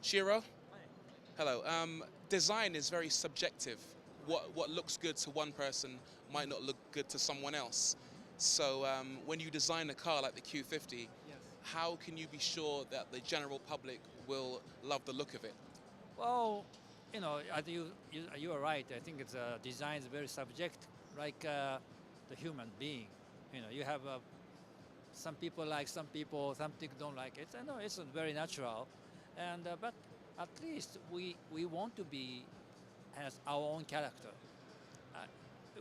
Shiro, hello. Design is very subjective. What looks good to one person might not look good to someone else. So when you design a car like the Q50, Yes. how can you be sure that the general public will love the look of it? Well, as you are right. I think it's design is very subject, like the human being. You have some people like some people, some people don't like it. I know it's very natural, and but at least we want to be has our own character. Uh,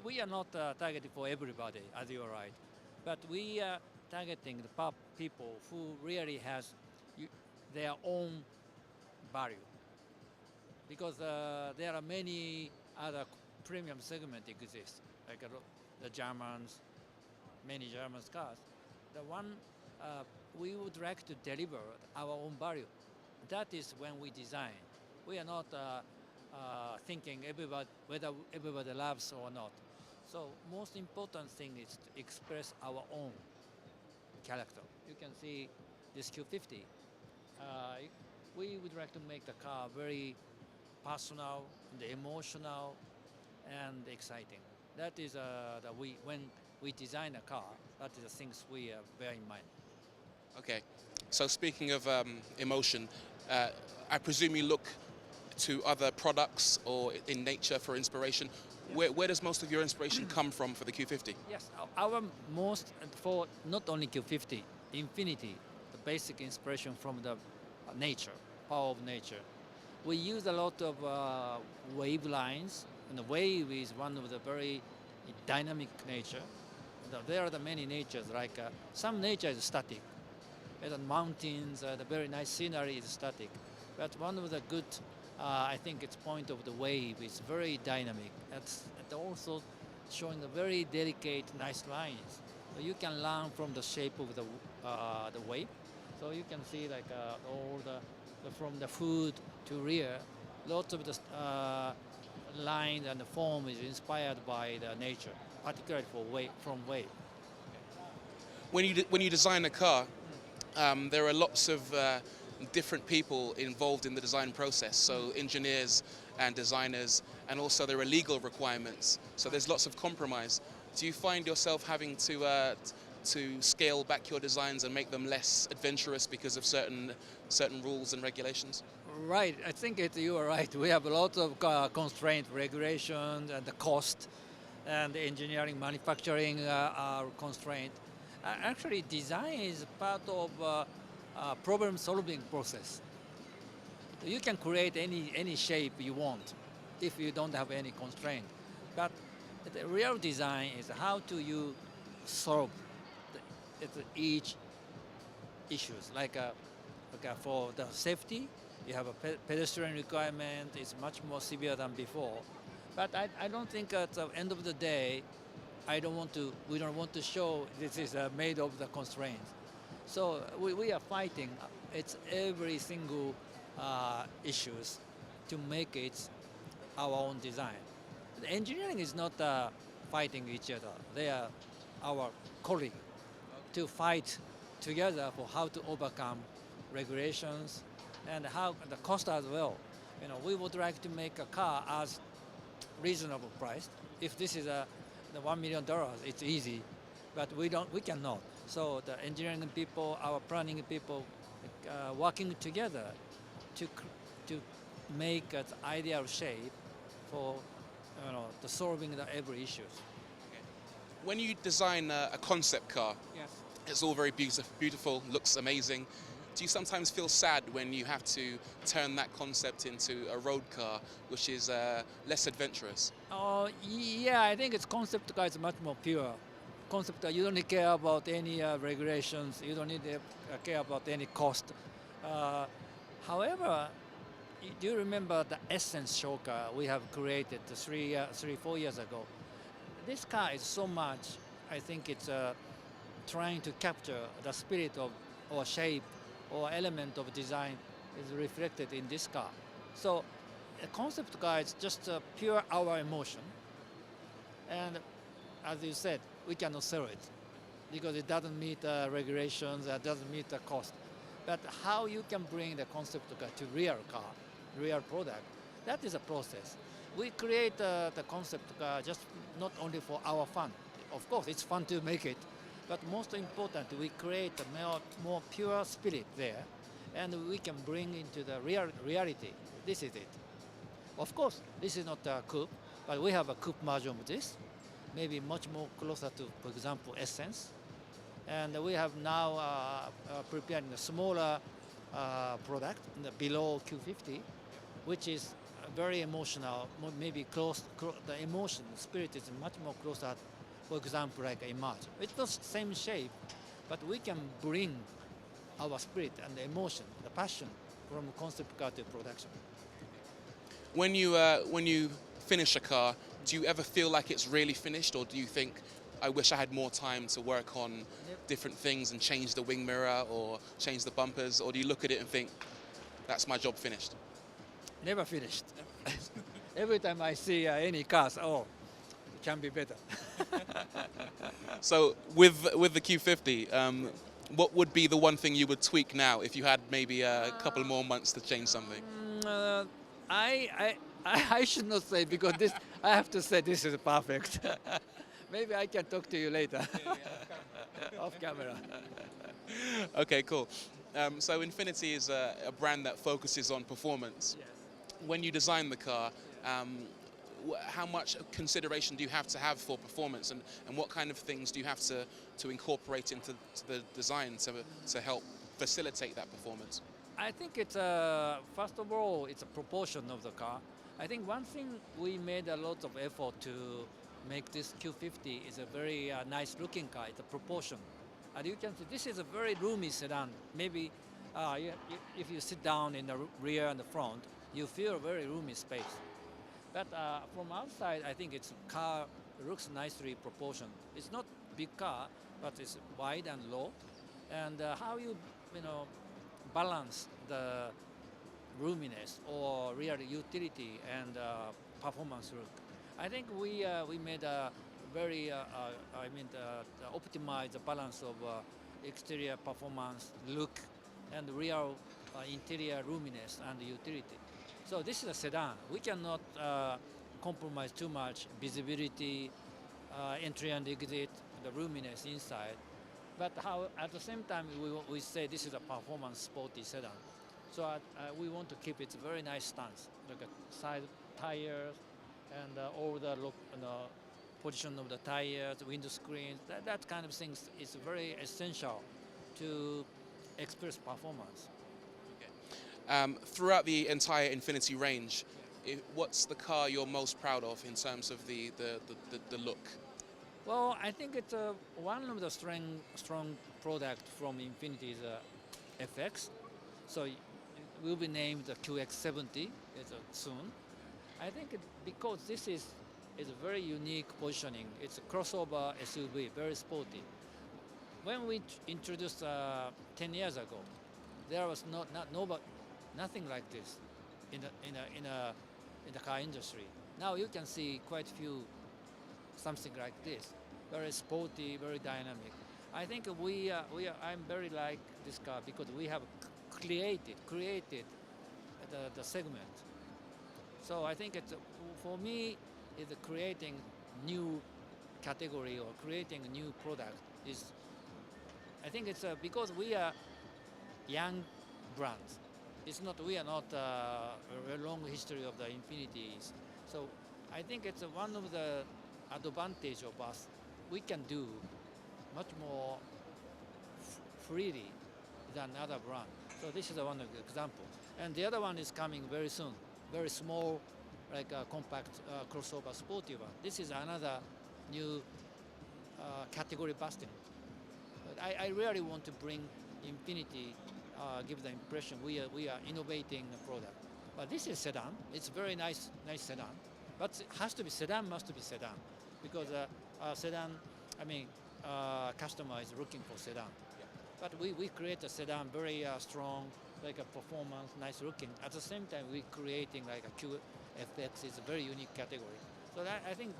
we are not targeting for everybody, as you are right, but we are targeting the people who really has you, their own value because there are many other premium segment exist, like the Germans, many German cars. The one we would like to deliver our own value. That is when we design. We are not thinking whether everybody loves or not. So most important thing is to express our own character. You can see this Q50. Uh, we would like to make the car very personal, and emotional, and exciting. That is the we when we design a car. That is the things we bear in mind. Okay. So speaking of emotion, uh, I presume you look to other products or in nature for inspiration. Yes. Where does most of your inspiration come from for the Q50? Yes. Our most for not only Q50, Infinity, the basic inspiration from the nature, power of nature. We use a lot of wave lines, and the wave is one of the very dynamic nature. There are the many natures, like some nature is static, and the mountains, the very nice scenery is static. But one of the good, I think it's point of the wave is very dynamic. And also showing the very delicate, nice lines. So you can learn from the shape of the wave. So you can see like all from the food to rear, lots of the lines and the form is inspired by the nature, particularly from wave. When you design a car, there are lots of different people involved in the design process. So engineers and designers, and also there are legal requirements. So there's lots of compromise. Do you find yourself having to scale back your designs and make them less adventurous because of certain rules and regulations? Right, I think you are right. We have a lot of constraint, regulations, and the cost, and the engineering, manufacturing are constraint. Actually, design is part of problem-solving process. You can create any shape you want if you don't have any constraint. But the real design is how do you solve each issues. For the safety, you have a pedestrian requirement is much more severe than before. But I don't think at the end of the day, we don't want to show this is made of the constraints. So we are fighting. It's every single issues to make it our own design. The engineering is not fighting each other. They are our colleague to fight together for how to overcome regulations and how the cost as well. We would like to make a car as reasonable priced. If this is the $1 million, it's easy, but we cannot. So the engineering people, our planning people, working together to to make an ideal shape for the solving the every issues. When you design a concept car, Yes. it's all very beautiful, looks amazing. Do you sometimes feel sad when you have to turn that concept into a road car, which is less adventurous? Yeah, I think its concept car is much more pure. Concept car, you don't need care about any regulations. You don't need to care about any cost. Uh, However, do you remember the Essence show car we have created 4 years ago? This car is so much. I think it's trying to capture the spirit of or shape or element of design is reflected in this car. So a concept car is just pure our emotion. And as you said, we cannot sell it because it doesn't meet regulations, it doesn't meet the cost. But how you can bring the concept car to real car, real product, that is a process. We create the concept car just not only for our fun. Of course, it's fun to make it, but most important, we create a more pure spirit there, and we can bring into the reality. This is it. Of course, this is not a coupe, but we have a coupe version of this, maybe much more closer to, for example, Essence. And we have now preparing a smaller product below Q50, which is very emotional, maybe the emotion, spirit is much more closer, for example, like Emerge. It's not same shape, but we can bring our spirit and the emotion, the passion from concept car to production. When you finish a car, do you ever feel like it's really finished, or do you think, I wish I had more time to work on different things and change the wing mirror or change the bumpers, or do you look at it and think, that's my job finished? Never finished. Every time I see any cars, oh, it can be better. So with the Q50, what would be the one thing you would tweak now if you had maybe a couple more months to change something? I should not say, because this I have to say this is perfect. Maybe I can talk to you later. Off camera. Okay, cool. So Infiniti is a brand that focuses on performance. Yes. When you design the car, how much consideration do you have to have for performance, and what kind of things do you have to incorporate into the design to help facilitate that performance? I think it's first of all, it's a proportion of the car. I think one thing we made a lot of effort to make this Q50 is a very nice looking car. It's a proportion. And you can see this is a very roomy sedan. Maybe if you sit down in the rear and the front, you feel a very roomy space. But from outside, I think it's car looks nicely proportioned. It's not big car, but it's wide and low. And how you balance the roominess or real utility and performance look. I think we made a very optimize the balance of exterior performance look and real interior roominess and utility. So this is a sedan. We cannot compromise too much visibility, entry and exit, the roominess inside. But at the same time, we say this is a performance sporty sedan. So we want to keep it very nice stance, like a side tires and all the look, position of the tires, window screens. That kind of things is very essential to express performance. Throughout the entire Infiniti range, what's the car you're most proud of in terms of the look? Well, I think it's one of the strong product from Infiniti is FX. So it will be named the QX70 soon. I think because this is a very unique positioning. It's a crossover SUV, very sporty. When we introduced 10 years ago, there was nothing like this in the car industry. Now you can see quite few something like this, very sporty, very dynamic. I think I'm very like this car because we have created the segment. So I think it's for me is creating new category or creating a new product is. I think it's because we are young brands. We are not a long history of the Infinitis. So I think it's one of the advantage of us. We can do much more freely than other brand. So this is one of the example. And the other one is coming very soon. Very small, like a compact crossover sporty one. This is another new category busting. But I really want to bring Infiniti, give the impression we are innovating the product. But this is sedan. It's very nice sedan. But it has to be sedan, must be sedan, because sedan. Customer is looking for sedan. Yeah. But we create a sedan very strong, like a performance, nice looking. At the same time, we creating like a QFX is a very unique category. So I think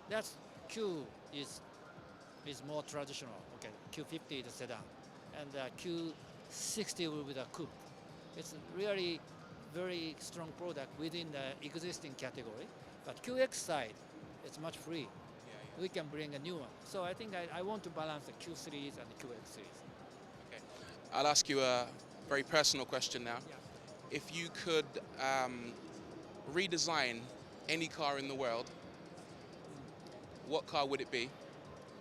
that's Q is more traditional. Okay, Q50 is a sedan, and Q 60 will be the coupe. It's really very strong product within the existing category. But QX side, it's much free. We can bring a new one. So I think I want to balance the Q series and the QX series. Okay. I'll ask you a very personal question now. Yeah. If you could redesign any car in the world, what car would it be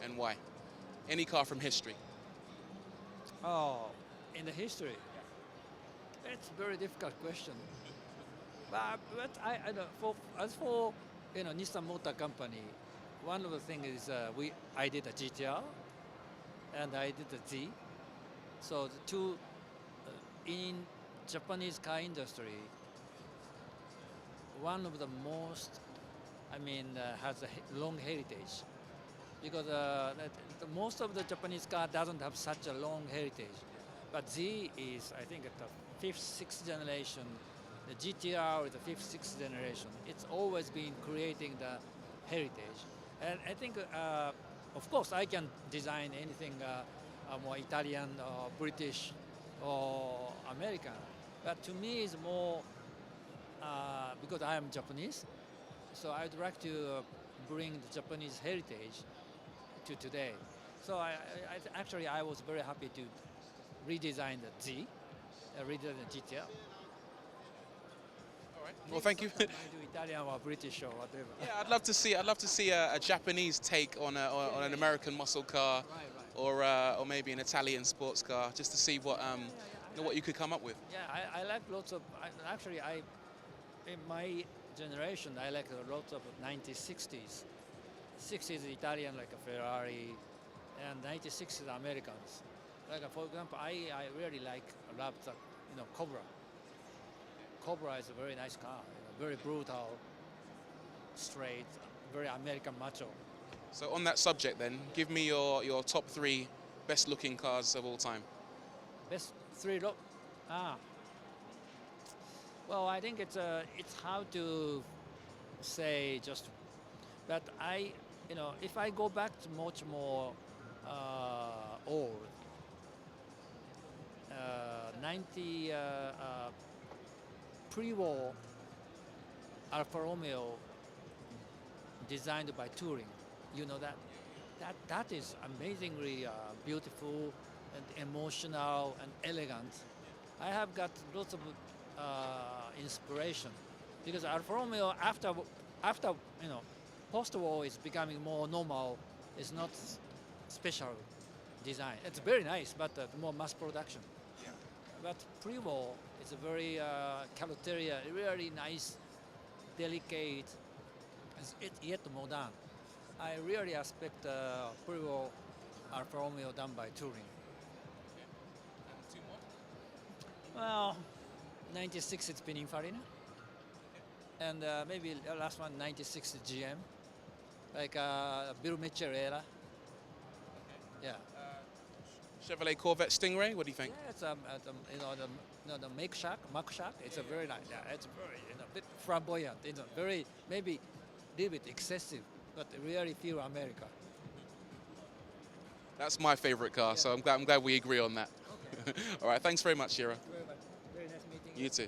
and why? Any car from history. Oh, in the history, it's a very difficult question. But I don't, as for Nissan Motor Company, one of the things is I did a GTR and I did a Z. So the two in Japanese car industry, one of the most, has a long heritage because most of the Japanese car doesn't have such a long heritage. But Z is, I think, at the fifth, sixth generation. The GTR is the fifth, sixth generation. It's always been creating the heritage. And I think, of course, I can design anything more Italian or British or American. But to me, it's more because I am Japanese. So I'd like to bring the Japanese heritage to today. So actually, I was very happy to redesign the Z, redesign the GTR. All right. Well, thank you. I do Italian or British or whatever. Yeah, I'd love to see a Japanese take on an American muscle car, or maybe an Italian sports car, just to see what you could come up with. Yeah, I like lots of. In my generation, I like lots of 1960s. 60s Italian like a Ferrari, and 96s Americans. Like for example, I really love the Cobra. Cobra is a very nice car, very brutal, straight, very American macho. So on that subject, then, give me your top 3 best looking cars of all time. Best 3 look. Well, I think it's hard to say just, but if I go back to much more old, 90 pre-war Alfa Romeo designed by Touring, that is amazingly beautiful and emotional and elegant. I have got lots of inspiration because Alfa Romeo after post-war is becoming more normal. It's not special design. It's very nice, but more mass production. Yeah. But pre-war is a very carroteria, really nice, delicate, yet modern. I really respect pre-war Alfa Romeo done by Touring. And 2 more. Well, 96 it's Pininfarina. And maybe the last one, 96 GM. Like Bill Mitchell era. Yeah. Chevrolet Corvette Stingray. What do you think? Yeah, it's the Mach Shack. It's a very nice. Yeah, it's very bit flamboyant. It's a very maybe a little bit excessive, but really feel America. That's my favorite car, so I'm glad we agree on that. Okay. All right, thanks very much, Shiro. Very nice meeting you. You too.